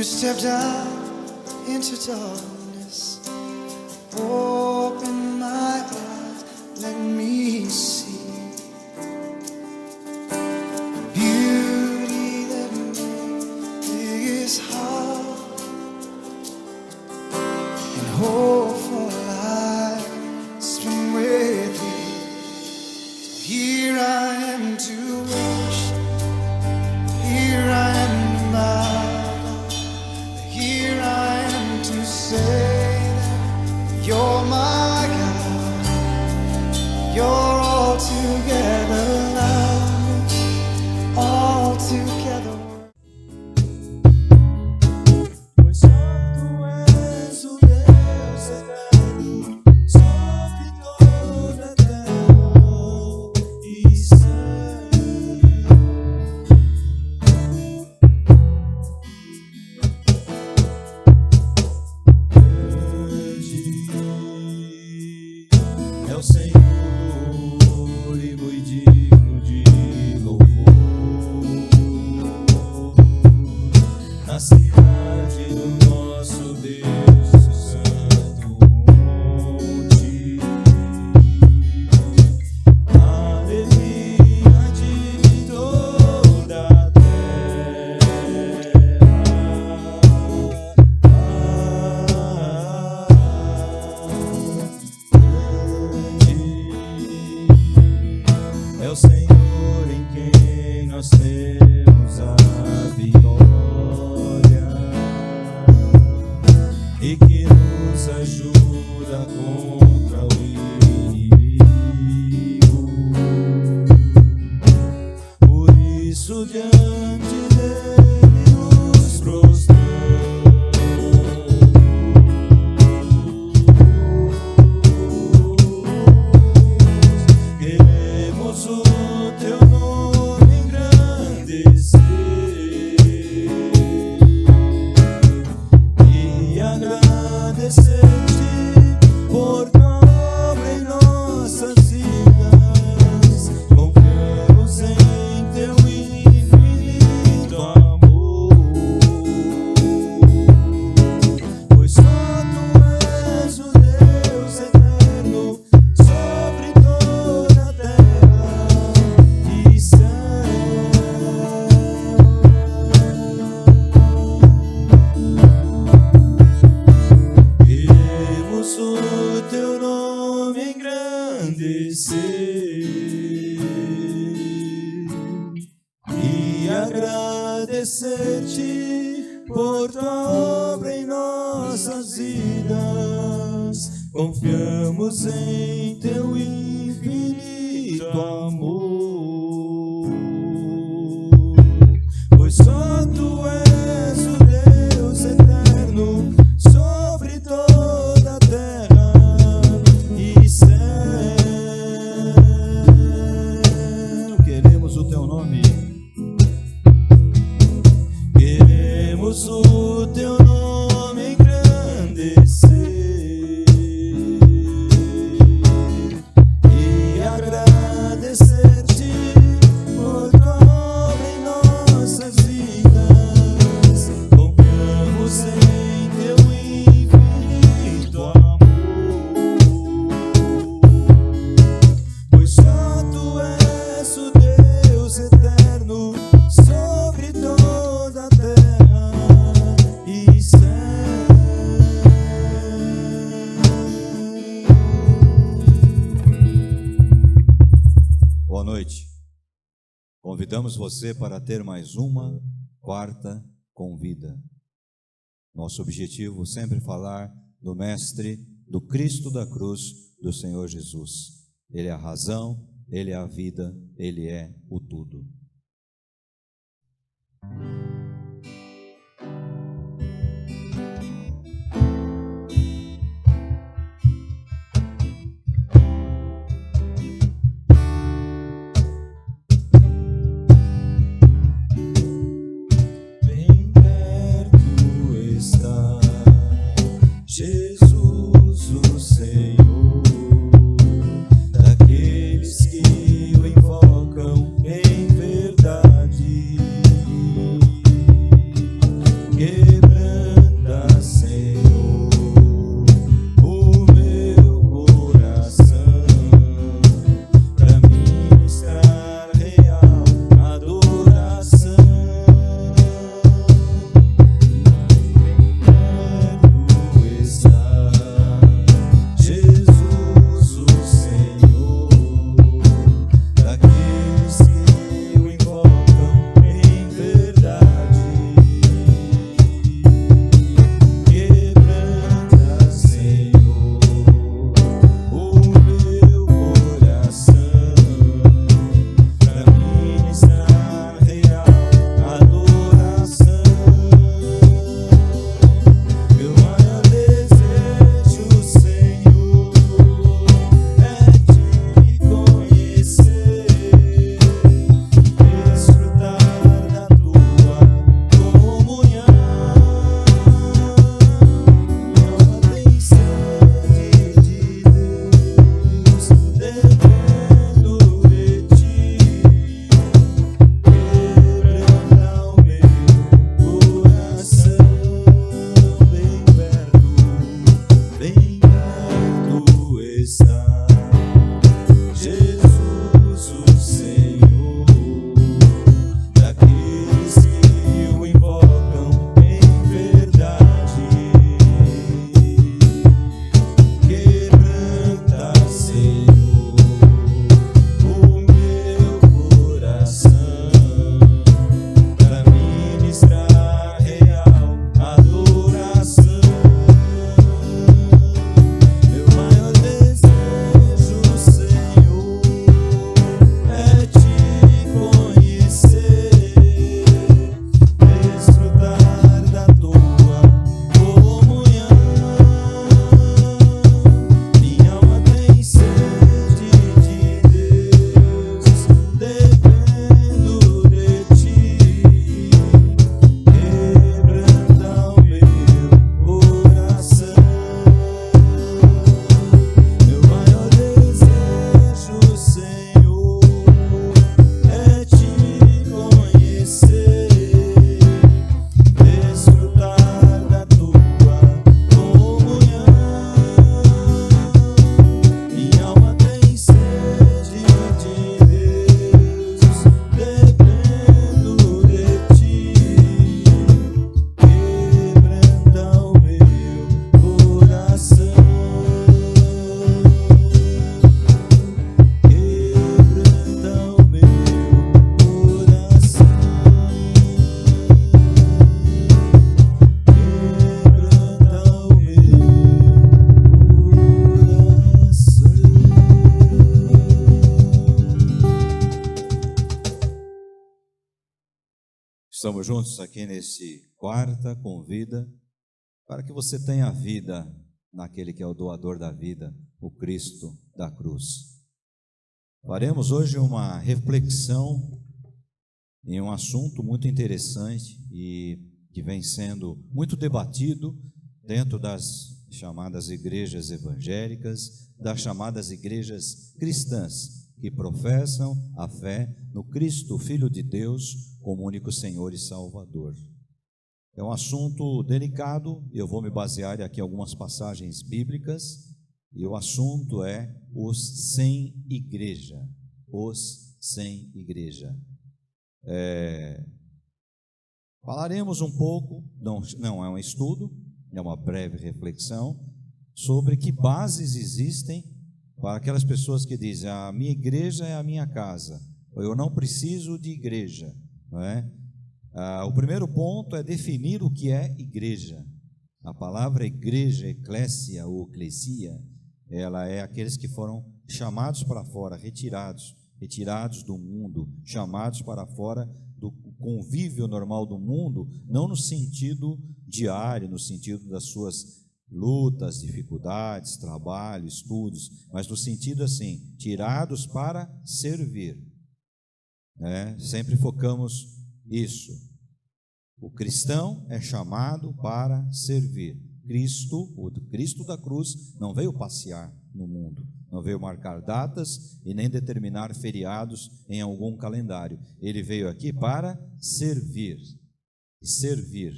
stepped out into darkness, open my eyes, let me see beauty that made this heart and hope for life spring with thee. So here I am to worship, here I am to bow. Here I am to say that you're my God, you're altogether lovely, altogether. Pois só tu és o Deus eterno, sobre toda a terra e céu. É o Senhor e muito digno de louvor, na cidade do nosso Deus, o santo monte. Alegria de toda a É o Senhor em quem nós temos a vitória e que nos ajuda contra o inimigo. Por isso diante dele nos prostramos. Queremos o teu nome engrandecer e agradecer-te por tua obra em nossas vidas. Confiamos em teu infinito amor, pois só tu és o Deus eterno sobre toda a terra e céu. Queremos o teu nome engrandecer e agradecer-te por tua obra em nossas vidas. Confiamos em teu infinito amor, pois só tu és o Deus eterno sobre toda a terra e céu. Queremos o teu nome, queremos o teu nome engrandecer e agradecer-te por tua obra em nossas vidas. Confiamos em teu infinito amor, pois só tu és o Deus eterno sobre toda a terra e céu. Boa noite. Convidamos você para ter mais uma quarta convida. Nosso objetivo sempre falar do Mestre, do Cristo da cruz, do Senhor Jesus. Ele é a razão, Ele é a vida, Ele é o tudo. Bem perto está Jesus, o Senhor, daqueles que o invocam em verdade. Estamos juntos aqui nesse Quarta com Vida, para que você tenha vida naquele que é o doador da vida, o Cristo da cruz. Faremos hoje uma reflexão em um assunto muito interessante e que vem sendo muito debatido dentro das chamadas igrejas evangélicas, das chamadas igrejas cristãs, que professam a fé no Cristo, Filho de Deus, como único Senhor e Salvador. É um assunto delicado, eu vou me basear aqui em algumas passagens bíblicas, e o assunto é os sem igreja. Os sem igreja. Falaremos um pouco, não é um estudo, é uma breve reflexão, sobre que bases existem para aquelas pessoas que dizem: a minha igreja é a minha casa, ou eu não preciso de igreja, não é? O primeiro ponto é definir o que é igreja. A palavra igreja, eclésia ou eclesia, ela é aqueles que foram chamados para fora, retirados do mundo, chamados para fora do convívio normal do mundo, não no sentido diário, no sentido das suas lutas, dificuldades, trabalho, estudos, mas no sentido assim, tirados para servir. Sempre focamos isso. O cristão é chamado para servir. Cristo, o Cristo da cruz, não veio passear no mundo, não veio marcar datas e nem determinar feriados em algum calendário. Ele veio aqui para servir. Servir.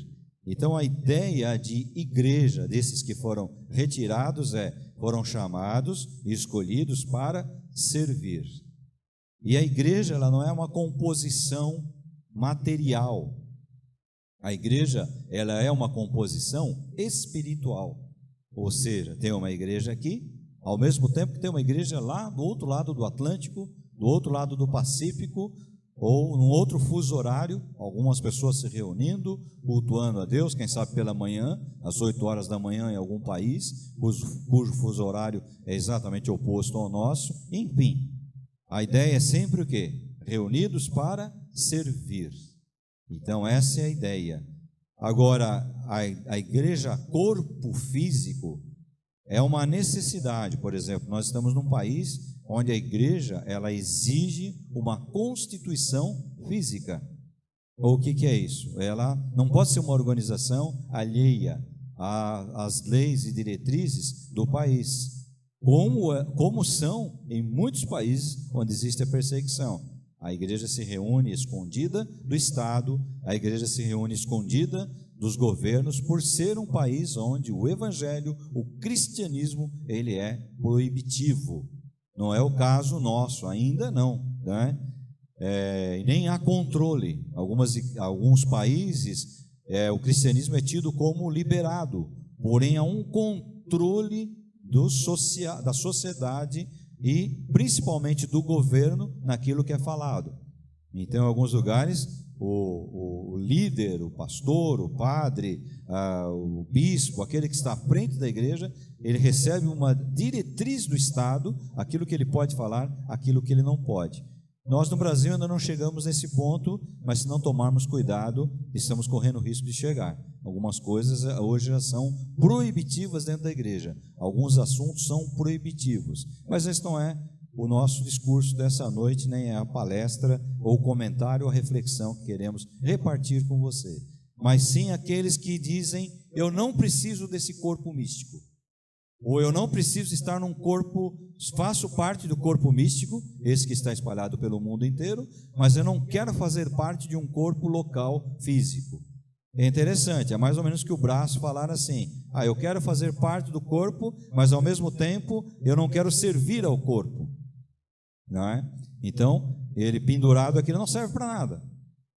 Então a ideia de igreja desses que foram retirados foram chamados e escolhidos para servir. E a igreja, ela não é uma composição material. A igreja, ela é uma composição espiritual. Ou seja, tem uma igreja aqui, ao mesmo tempo que tem uma igreja lá do outro lado do Atlântico, do outro lado do Pacífico, ou num outro fuso horário, algumas pessoas se reunindo, cultuando a Deus, quem sabe pela manhã, às 8 horas da manhã em algum país, cujo fuso horário é exatamente oposto ao nosso. Enfim, a ideia é sempre o quê? Reunidos para servir. Então essa é a ideia. Agora, a igreja corpo físico é uma necessidade. Por exemplo, nós estamos num país onde a igreja, ela exige uma constituição física. O que é isso? Ela não pode ser uma organização alheia às leis e diretrizes do país, como são em muitos países onde existe a perseguição. A igreja se reúne escondida do Estado, a igreja se reúne escondida dos governos, por ser um país onde o evangelho, o cristianismo, ele é proibitivo. Não é o caso nosso, ainda não, né? Nem há controle. Alguns países, o cristianismo é tido como liberado, porém há um controle da sociedade e principalmente do governo naquilo que é falado. Então, em alguns lugares, o líder, o pastor, o padre, o bispo, aquele que está à frente da igreja, ele recebe uma diretriz do Estado, aquilo que ele pode falar, aquilo que ele não pode. Nós no Brasil ainda não chegamos nesse ponto, mas se não tomarmos cuidado, estamos correndo o risco de chegar. Algumas coisas hoje já são proibitivas dentro da igreja, alguns assuntos são proibitivos, mas esse não é o nosso discurso dessa noite, nem é a palestra ou comentário ou a reflexão que queremos repartir com você, mas sim aqueles que dizem: eu não preciso desse corpo místico, ou eu não preciso estar num corpo, faço parte do corpo místico, esse que está espalhado pelo mundo inteiro, mas eu não quero fazer parte de um corpo local físico. É interessante, é mais ou menos que o braço falar assim: eu quero fazer parte do corpo, mas ao mesmo tempo eu não quero servir ao corpo, não é? Então, ele pendurado aqui não serve para nada.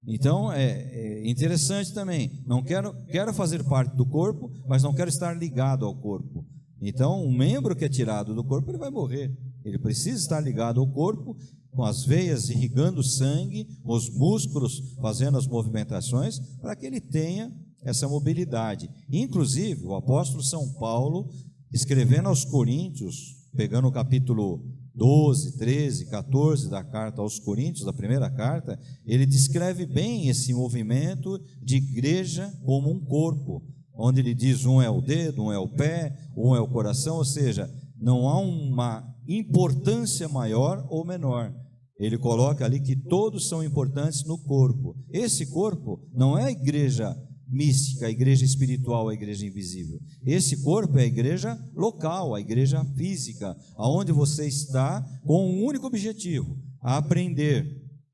Então, é interessante também, não quero fazer parte do corpo, mas não quero estar ligado ao corpo. Então, um membro que é tirado do corpo, ele vai morrer. Ele precisa estar ligado ao corpo, com as veias irrigando o sangue, os músculos fazendo as movimentações, para que ele tenha essa mobilidade. Inclusive, o apóstolo São Paulo, escrevendo aos Coríntios, pegando o capítulo 12, 13, 14 da carta aos Coríntios, da primeira carta, ele descreve bem esse movimento de igreja como um corpo, onde ele diz um é o dedo, um é o pé, um é o coração, ou seja, não há uma importância maior ou menor. Ele coloca ali que todos são importantes no corpo. Esse corpo não é a igreja mística, a igreja espiritual, a igreja invisível. Esse corpo é a igreja local, a igreja física, aonde você está com um único objetivo: aprender,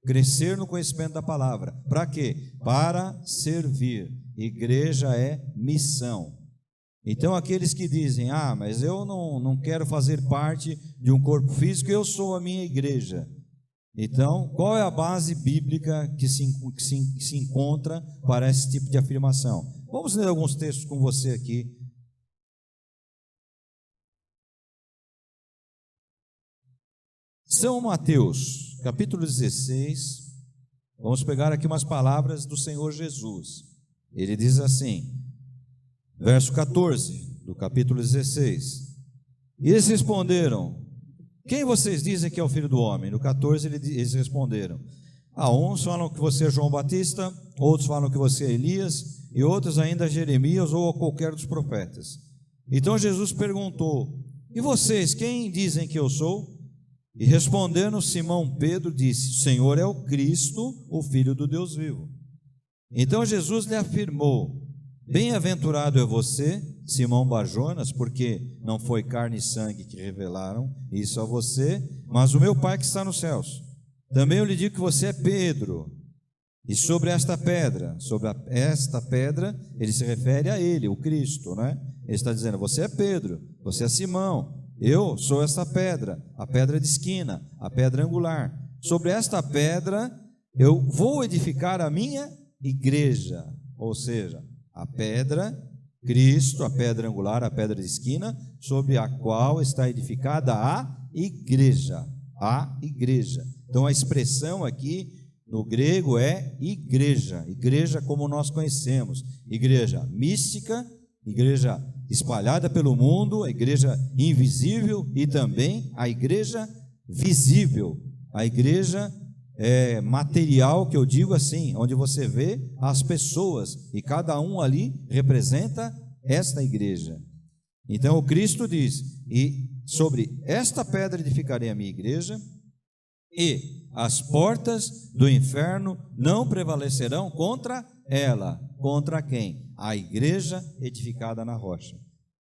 crescer no conhecimento da palavra. Para quê? Para servir. Igreja é missão. Então aqueles que dizem: mas eu não quero fazer parte de um corpo físico, eu sou a minha igreja. Então, qual é a base bíblica que se encontra para esse tipo de afirmação? Vamos ler alguns textos com você aqui. São Mateus, capítulo 16. Vamos pegar aqui umas palavras do Senhor Jesus. Ele diz assim, verso 14 do capítulo 16: E eles responderam: Quem vocês dizem que é o Filho do Homem? No 14 eles responderam: uns falam que você é João Batista, outros falam que você é Elias, e outros ainda Jeremias ou qualquer dos profetas. Então Jesus perguntou: E vocês, quem dizem que eu sou? E respondendo, Simão Pedro disse: O Senhor é o Cristo, o Filho do Deus vivo. Então Jesus lhe afirmou: Bem-aventurado é você, Simão Bar-Jonas, porque não foi carne e sangue que revelaram isso a você, mas o meu Pai que está nos céus. Também eu lhe digo que você é Pedro, e sobre esta pedra, ele se refere a ele, o Cristo, né? Ele está dizendo: você é Pedro, você é Simão, eu sou esta pedra, a pedra de esquina, a pedra angular. Sobre esta pedra eu vou edificar a minha igreja, ou seja, a pedra, Cristo, a pedra angular, a pedra de esquina, sobre a qual está edificada a igreja. A igreja. Então a expressão aqui no grego é igreja. Igreja como nós conhecemos. Igreja mística, igreja espalhada pelo mundo, a igreja invisível e também a igreja visível. A igreja material, que eu digo assim, onde você vê as pessoas e cada um ali representa esta igreja. Então o Cristo diz: e sobre esta pedra edificarei a minha igreja, e as portas do inferno não prevalecerão contra ela. Contra quem? A igreja edificada na rocha.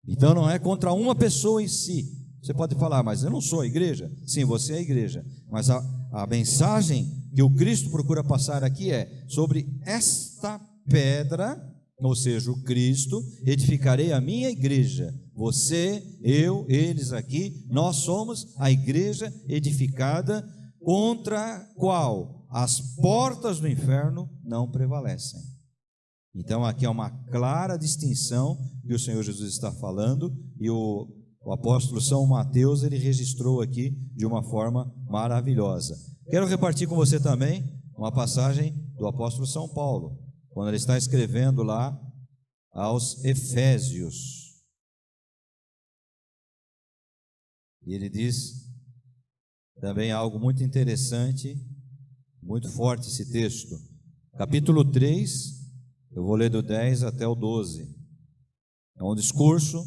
Então não é contra uma pessoa em si. Você pode falar: mas eu não sou a igreja. Sim, você é a igreja, mas a mensagem que o Cristo procura passar aqui é: sobre esta pedra, ou seja, o Cristo, edificarei a minha igreja. Você, eu, eles aqui, nós somos a igreja edificada, contra a qual as portas do inferno não prevalecem. Então aqui é uma clara distinção que o Senhor Jesus está falando, e o apóstolo São Mateus, ele registrou aqui de uma forma maravilhosa. Quero repartir com você também uma passagem do apóstolo São Paulo, quando ele está escrevendo lá aos Efésios. E ele diz também algo muito interessante, muito forte esse texto. Capítulo 3, eu vou ler do 10 até o 12. É um discurso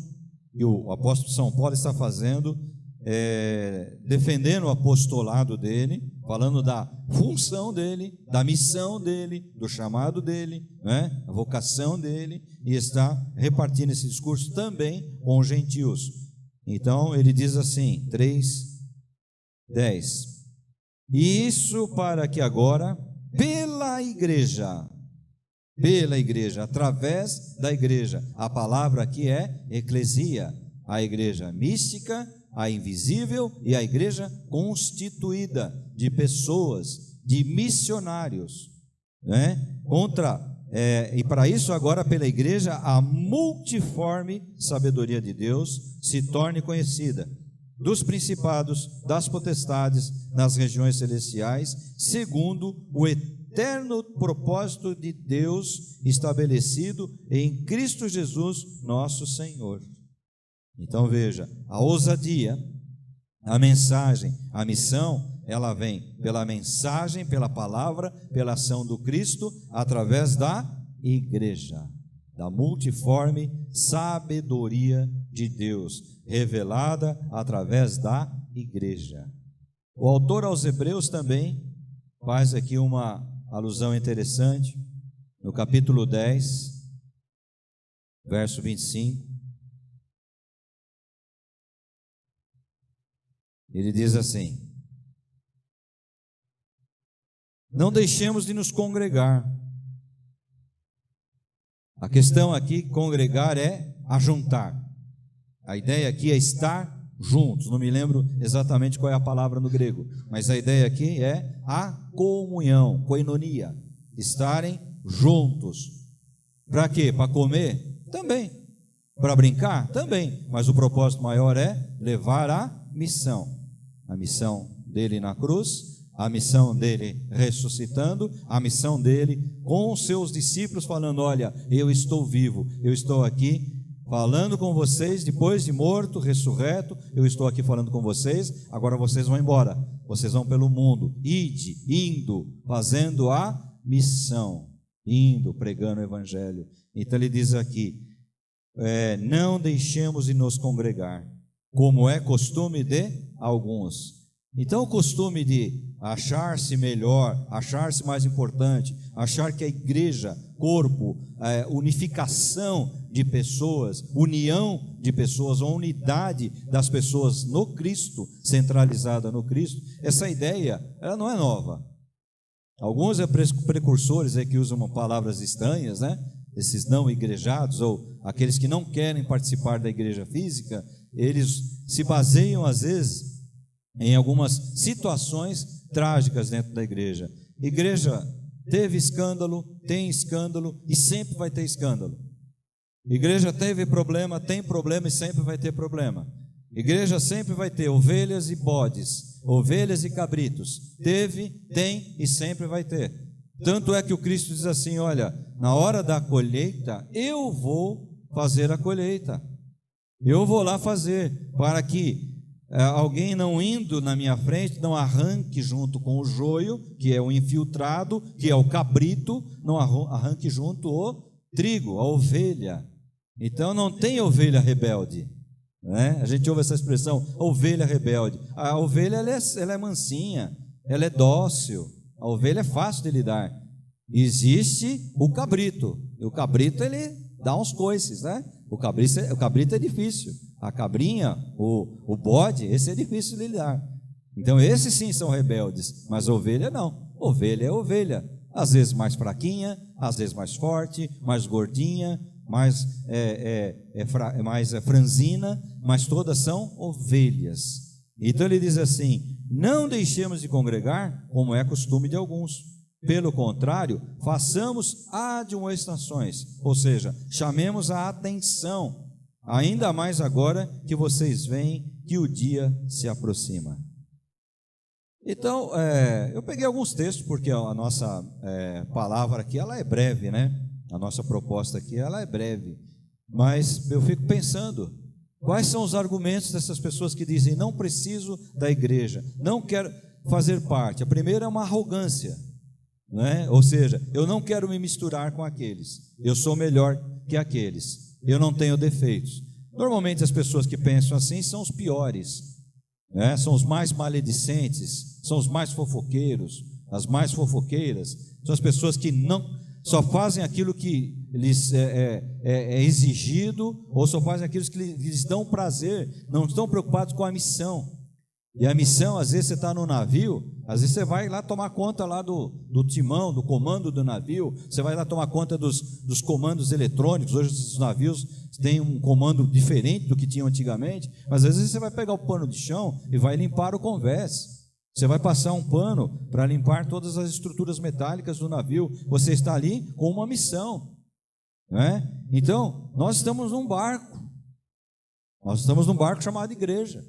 que o apóstolo São Paulo está fazendo, defendendo o apostolado dele, falando da função dele, da missão dele, do chamado dele, né? A vocação dele, e está repartindo esse discurso também com os gentios. Então ele diz assim, 3:10: E isso para que agora, pela igreja, através da igreja, a palavra aqui é eclesia, a igreja mística, a invisível e a igreja constituída de pessoas, de missionários, né? E para isso agora pela igreja a multiforme sabedoria de Deus se torne conhecida, dos principados, das potestades nas regiões celestiais, segundo o eterno propósito de Deus estabelecido em Cristo Jesus, nosso Senhor. Então veja, a ousadia A mensagem, a missão, ela vem pela mensagem, pela palavra, pela ação do Cristo, através da igreja, da multiforme sabedoria de Deus, revelada através da igreja. O autor aos Hebreus também faz aqui uma alusão interessante, no capítulo 10, verso 25. Ele diz assim: não deixemos de nos congregar. A questão aqui, congregar, é ajuntar. A ideia aqui é estar juntos. Não me lembro exatamente qual é a palavra no grego, mas a ideia aqui é a comunhão, koinonia, estarem juntos. Para quê? Para comer? Também. Para brincar? Também. Mas o propósito maior é levar a missão. A missão dele na cruz, a missão dele ressuscitando, a missão dele com os seus discípulos falando: olha, eu estou vivo, eu estou aqui falando com vocês, depois de morto, ressurreto, eu estou aqui falando com vocês, agora vocês vão embora, vocês vão pelo mundo, indo, fazendo a missão, indo, pregando o evangelho. Então ele diz aqui, não deixemos de nos congregar, como é costume de alguns. Então o costume de achar-se melhor, achar-se mais importante, achar que a igreja, corpo, unificação de pessoas, união de pessoas, ou unidade das pessoas no Cristo, centralizada no Cristo, essa ideia, ela não é nova. Alguns precursores que usam palavras estranhas, né? Esses não igrejados, ou aqueles que não querem participar da igreja física, eles se baseiam às vezes em algumas situações trágicas dentro da igreja. Igreja teve escândalo, tem escândalo e sempre vai ter escândalo. Igreja teve problema, tem problema e sempre vai ter problema. Igreja sempre vai ter ovelhas e bodes, ovelhas e cabritos. Teve, tem e sempre vai ter. Tanto é que o Cristo diz assim: olha, na hora da colheita, eu vou fazer a colheita. Eu vou lá fazer, para que alguém não indo na minha frente não arranque junto com o joio, que é o infiltrado, que é o cabrito, não arranque junto o trigo, a ovelha. Então não tem ovelha rebelde, né? A gente ouve essa expressão, ovelha rebelde. A ovelha ela é mansinha, ela é dócil, a ovelha é fácil de lidar. Existe o cabrito, e o cabrito ele dá uns coices, né? O cabrito é difícil. A cabrinha, o bode, esse é difícil de lidar. Então esses sim são rebeldes, mas a ovelha não. Ovelha é ovelha, às vezes mais fraquinha, às vezes mais forte, mais gordinha, mais franzina, mas todas são ovelhas. Então ele diz assim: não deixemos de congregar, como é costume de alguns. Pelo contrário, façamos admoestações, ou seja, chamemos a atenção, ainda mais agora que vocês veem que o dia se aproxima. Então, eu peguei alguns textos, porque a nossa palavra aqui, ela é breve, né? A nossa proposta aqui, ela é breve. Mas eu fico pensando, quais são os argumentos dessas pessoas que dizem: não preciso da igreja, não quero fazer parte. A primeira é uma arrogância, né? Ou seja, eu não quero me misturar com aqueles, eu sou melhor que aqueles, eu não tenho defeitos. Normalmente as pessoas que pensam assim são os piores, né? São os mais maledicentes, são os mais fofoqueiros, as mais fofoqueiras, são as pessoas que não só fazem aquilo que lhes é exigido, ou só fazem aquilo que lhes dão prazer, não estão preocupados com a missão. E a missão, às vezes você está no navio, às vezes você vai lá tomar conta lá do timão, do comando do navio, você vai lá tomar conta dos comandos eletrônicos. Hoje os navios têm um comando diferente do que tinham antigamente, mas às vezes você vai pegar o pano de chão e vai limpar o convés. Você vai passar um pano para limpar todas as estruturas metálicas do navio. Você está ali com uma missão, né? Então, nós estamos num barco. Nós estamos num barco chamado igreja.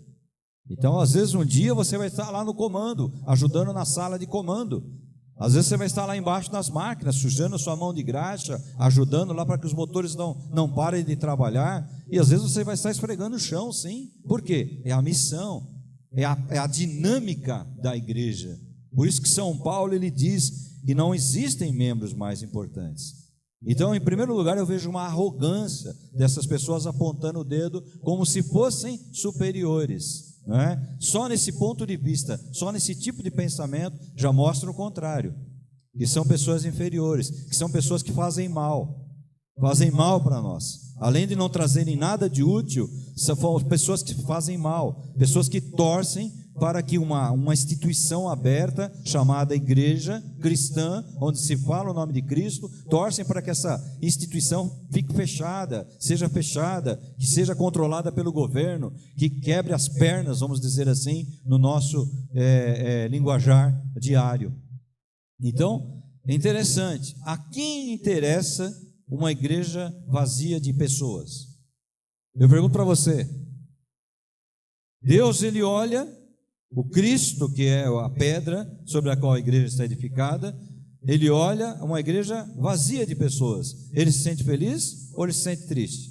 Então, às vezes, um dia você vai estar lá no comando, ajudando na sala de comando. Às vezes você vai estar lá embaixo nas máquinas, sujando a sua mão de graxa, ajudando lá para que os motores não parem de trabalhar. E às vezes você vai estar esfregando o chão, sim. Por quê? É a missão. é a dinâmica da igreja. Por isso que São Paulo ele diz que não existem membros mais importantes. Então, em primeiro lugar, eu vejo uma arrogância dessas pessoas apontando o dedo como se fossem superiores, não é? Só nesse ponto de vista, só nesse tipo de pensamento já mostra o contrário, que são pessoas inferiores, que são pessoas que fazem mal para nós. Além de não trazerem nada de útil, são pessoas que fazem mal, pessoas que torcem para que uma instituição aberta, chamada igreja cristã, onde se fala o nome de Cristo, torcem para que essa instituição fique fechada, que seja controlada pelo governo, que quebre as pernas, vamos dizer assim, no nosso linguajar diário. Então, é interessante, a quem interessa uma igreja vazia de pessoas? Eu pergunto para você, Deus ele olha o Cristo, que é a pedra sobre a qual a igreja está edificada, ele olha uma igreja vazia de pessoas. Ele se sente feliz ou ele se sente triste?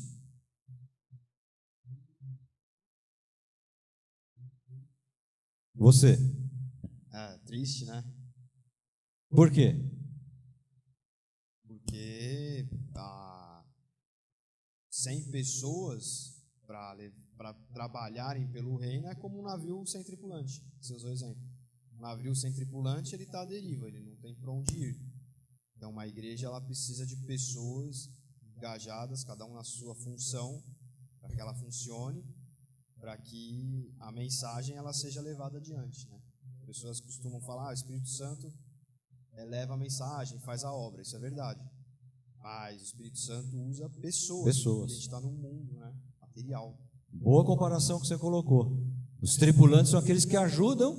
Você? Triste, né? Por quê? Porque 100 pessoas para trabalharem pelo reino é como um navio sem tripulante. Você usou o exemplo. Um navio sem tripulante, ele está à deriva, ele não tem para onde ir. Então, uma igreja ela precisa de pessoas engajadas, cada um na sua função, para que ela funcione, para que a mensagem ela seja levada adiante, né? Pessoas costumam falar, o Espírito Santo leva a mensagem, faz a obra, isso é verdade. Mas o Espírito Santo usa pessoas. A gente está num mundo, né, material. Boa comparação que você colocou. Os tripulantes são aqueles que ajudam,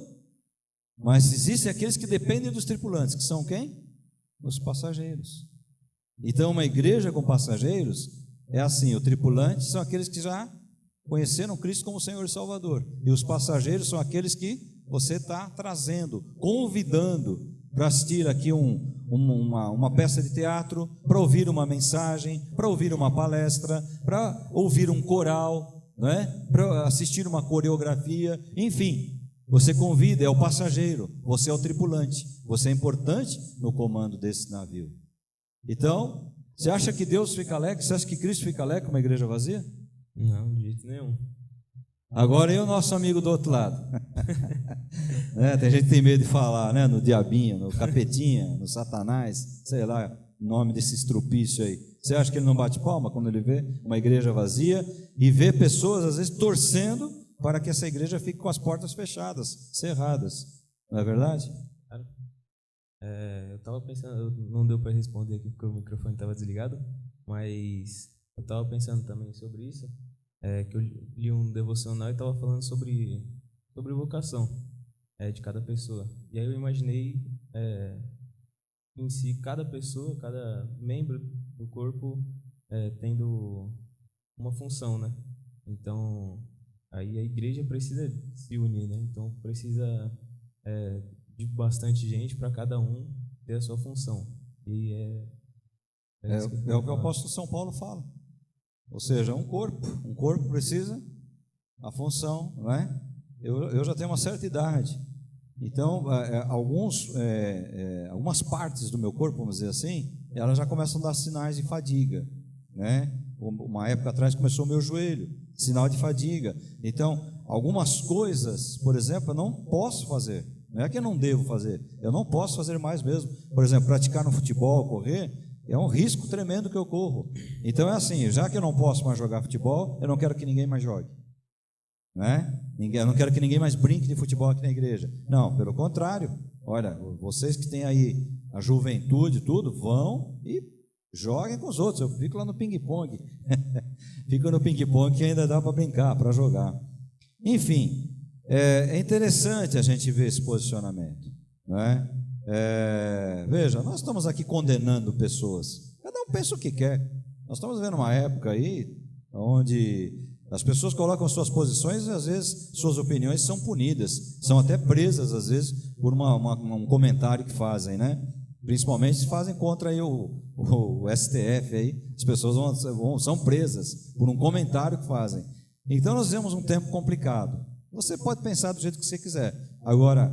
mas existem aqueles que dependem dos tripulantes, que são quem? Os passageiros. Então, uma igreja com passageiros é assim: o tripulante são aqueles que já conheceram Cristo como Senhor e Salvador, e os passageiros são aqueles que você está trazendo, convidando para assistir aqui uma peça de teatro, para ouvir uma mensagem, para ouvir uma palestra, para ouvir um coral, não é? Para assistir uma coreografia, enfim, você convida, é o passageiro, você é o tripulante, você é importante no comando desse navio. Então, você acha que Deus fica alegre? Você acha que Cristo fica alegre com uma igreja vazia? Não, de jeito nenhum. Agora e o nosso amigo do outro lado? Tem gente que tem medo de falar, né? No diabinho, no capetinha, no satanás, sei lá, o nome desse estrupício aí. Você acha que ele não bate palma quando ele vê uma igreja vazia e vê pessoas, às vezes, torcendo para que essa igreja fique com as portas fechadas, cerradas? Não é verdade? Eu estava pensando, não deu para responder aqui porque o microfone estava desligado, mas eu estava pensando também sobre isso, que eu li um devocional e estava falando sobre vocação de cada pessoa. E aí eu imaginei em si cada pessoa, cada membro do corpo tendo uma função, né? Então aí a igreja precisa se unir, né? Então precisa de bastante gente para cada um ter a sua função. E é o que o apóstolo São Paulo fala. Ou seja, um corpo precisa a função, não é? Eu já tenho uma certa idade, então algumas partes do meu corpo, vamos dizer assim, elas já começam a dar sinais de fadiga, né? Uma época atrás começou o meu joelho, sinal de fadiga. Então, algumas coisas, por exemplo, eu não posso fazer. Não é que eu não devo fazer, eu não posso fazer mais mesmo. Por exemplo, praticar no futebol, correr, é um risco tremendo que eu corro. Então é assim, já que eu não posso mais jogar futebol, eu não quero que ninguém mais jogue, né? Eu não quero que ninguém mais brinque de futebol aqui na igreja. Não, pelo contrário. Olha, vocês que têm aí a juventude e tudo, vão e joguem com os outros. Eu fico lá no ping-pong. Fico no ping-pong que ainda dá para brincar, para jogar. Enfim, é interessante a gente ver esse posicionamento, não é? Veja, nós estamos aqui condenando pessoas. Cada um pensa o que quer. Nós estamos vendo uma época aí onde as pessoas colocam suas posições e às vezes suas opiniões são punidas, são até presas às vezes por um comentário que fazem, né? Principalmente se fazem contra aí o STF aí, as pessoas são presas por um comentário que fazem. Então nós vivemos um tempo complicado. Você pode pensar do jeito que você quiser. Agora,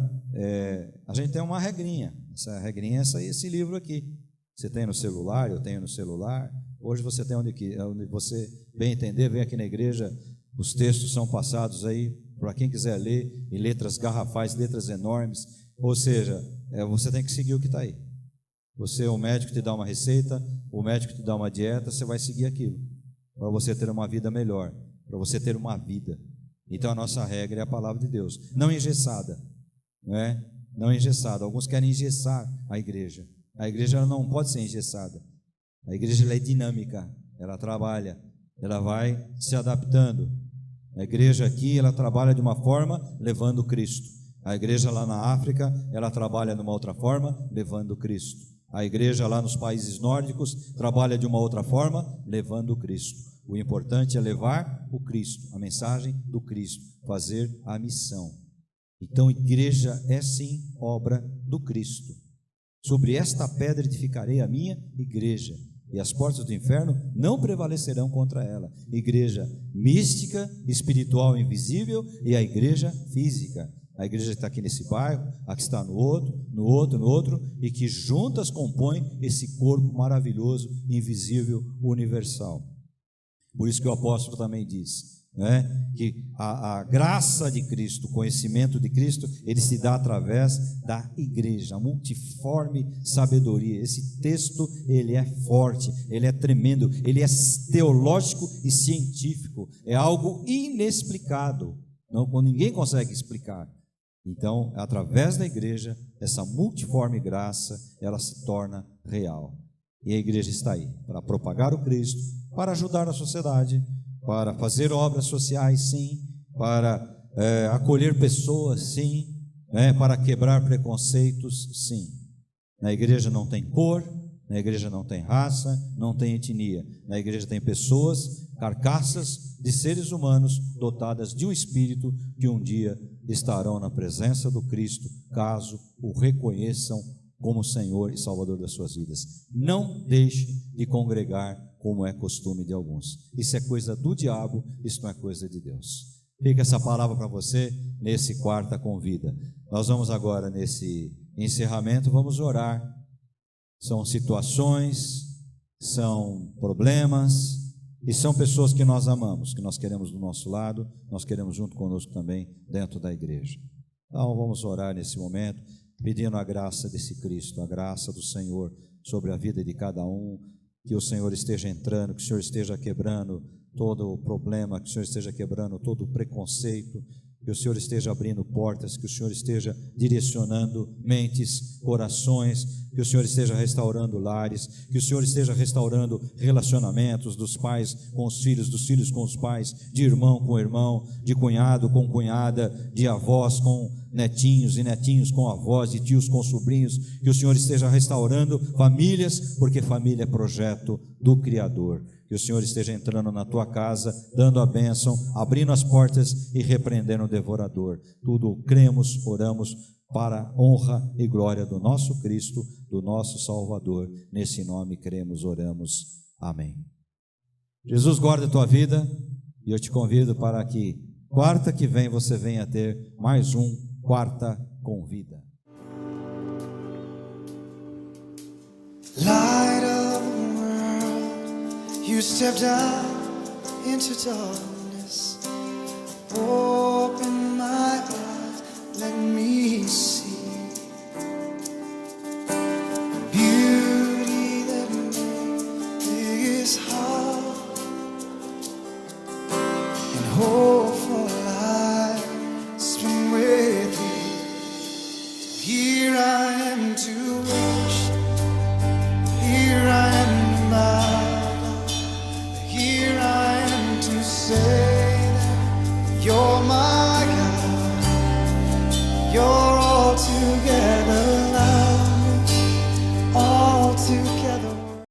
a gente tem uma regrinha. Essa regrinha é esse livro aqui. Você tem no celular, eu tenho no celular. Hoje você tem onde você bem entender, vem aqui na igreja, os textos são passados aí, para quem quiser ler, em letras garrafais, letras enormes. Ou seja, você tem que seguir o que está aí. O médico te dá uma receita, o médico te dá uma dieta, você vai seguir aquilo, para você ter uma vida melhor, para você ter uma vida. Então a nossa regra é a palavra de Deus, não engessada, não é? Não engessada. Alguns querem engessar a igreja. A igreja ela não pode ser engessada. A igreja ela é dinâmica, ela trabalha, ela vai se adaptando. A igreja aqui ela trabalha de uma forma levando Cristo. A igreja lá na África ela trabalha de uma outra forma levando Cristo. A igreja lá nos países nórdicos trabalha de uma outra forma levando Cristo. O importante é levar o Cristo, a mensagem do Cristo, fazer a missão. Então, igreja é sim obra do Cristo. Sobre esta pedra edificarei a minha igreja, e as portas do inferno não prevalecerão contra ela. Igreja mística, espiritual, invisível, e a igreja física. A igreja que está aqui nesse bairro, a que está no outro, e que juntas compõem esse corpo maravilhoso, invisível, universal. Por isso que o apóstolo também diz, né, que a graça de Cristo, o conhecimento de Cristo, ele se dá através da igreja, a multiforme sabedoria. Esse texto, ele é forte, ele é tremendo, ele é teológico e científico, é algo inexplicado, ninguém consegue explicar. Então, através da igreja, essa multiforme graça, ela se torna real. E a igreja está aí para propagar o Cristo, para ajudar a sociedade, para fazer obras sociais, sim, para acolher pessoas, sim, para quebrar preconceitos, sim. Na igreja não tem cor, na igreja não tem raça, não tem etnia. Na igreja tem pessoas, carcaças de seres humanos dotadas de um espírito que um dia estarão na presença do Cristo, caso o reconheçam como Senhor e Salvador das suas vidas. Não deixe de congregar como é costume de alguns. Isso é coisa do diabo, isso não é coisa de Deus. Fica essa palavra para você nesse quarta convida. Nós vamos agora nesse encerramento, vamos orar. São situações, são problemas e são pessoas que nós amamos, que nós queremos do nosso lado, nós queremos junto conosco também dentro da igreja. Então vamos orar nesse momento, pedindo a graça desse Cristo, a graça do Senhor sobre a vida de cada um, que o Senhor esteja entrando, que o Senhor esteja quebrando todo o problema, que o Senhor esteja quebrando todo o preconceito, que o Senhor esteja abrindo portas, que o Senhor esteja direcionando mentes, corações, que o Senhor esteja restaurando lares, que o Senhor esteja restaurando relacionamentos dos pais com os filhos, dos filhos com os pais, de irmão com irmão, de cunhado com cunhada, de avós com netinhos e netinhos com avós, de tios com sobrinhos, que o Senhor esteja restaurando famílias, porque família é projeto do Criador. Que o Senhor esteja entrando na tua casa, dando a bênção, abrindo as portas e repreendendo o devorador. Tudo cremos, oramos para a honra e glória do nosso Cristo, do nosso Salvador. Nesse nome cremos, oramos. Amém. Jesus guarda a tua vida e eu te convido para que quarta que vem você venha ter mais um Quarta Convida. Light of the world, you stepped out into darkness. Oh,